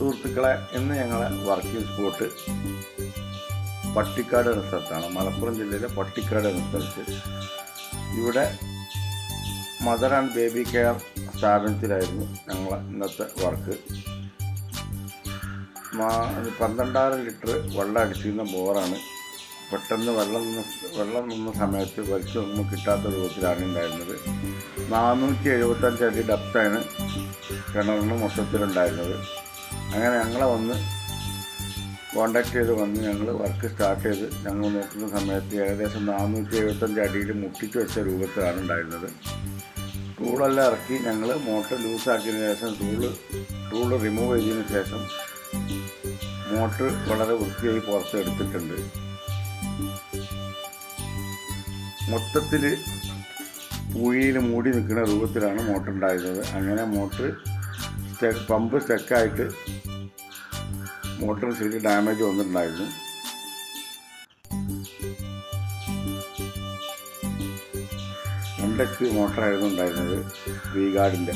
സുഹൃത്തുക്കളെ, ഇന്ന് ഞങ്ങളെ വർക്കിംഗ് സ്പോട്ട് പട്ടിക്കാട് എന്ന സ്ഥലത്താണ്. മലപ്പുറം ജില്ലയിലെ പട്ടിക്കാട് എന്ന സ്ഥലത്ത്. ഇവിടെ മദർ ആൻഡ് ബേബി കെയർ സ്ഥാപനത്തിലായിരുന്നു ഞങ്ങളെ ഇന്നത്തെ വർക്ക്. 12,000 ലിറ്റർ വെള്ളം അടിച്ചിരുന്ന ബോറാണ്. പെട്ടെന്ന് വെള്ളം നിന്ന സമയത്ത് വലിച്ചൊന്നും കിട്ടാത്ത രൂപത്തിലാണ് ഉണ്ടായിരുന്നത്. 475 അടി ഡെപ്താണ് കിണറിന് മൊത്തത്തിലുണ്ടായിരുന്നത്. അങ്ങനെ ഞങ്ങളെ വന്ന് കോണ്ടാക്ട് ചെയ്ത് വന്ന് ഞങ്ങൾ വർക്ക് സ്റ്റാർട്ട് ചെയ്ത് ഞങ്ങൾ നോക്കുന്ന സമയത്ത് ഏകദേശം 475 അടിയിൽ മുട്ടിച്ച് വെച്ച രൂപത്തിലാണ് ഉണ്ടായിരുന്നത്. ടൂളെല്ലാം ഇറക്കി ഞങ്ങൾ മോട്ടർ ലൂസാക്കിയതിന് ശേഷം ടൂള് റിമൂവ് ചെയ്തതിന് ശേഷം മോട്ടർ വളരെ വൃത്തിയായി പുറത്തെടുത്തിട്ടുണ്ട്. മൊത്തത്തിൽ പൂഴിയിൽ മൂടി നിൽക്കുന്ന രൂപത്തിലാണ് മോട്ടർ ഉണ്ടായിരുന്നത്. അങ്ങനെ പമ്പ് സ്റ്റക്കായിട്ട് മോട്ടറിന് ശരി ഡാമേജ് വന്നിട്ടുണ്ടായിരുന്നു. എൻഡെക്സ് മോട്ടറായിരുന്നു ഉണ്ടായിരുന്നത്, വി ഗാർഡിൻ്റെ.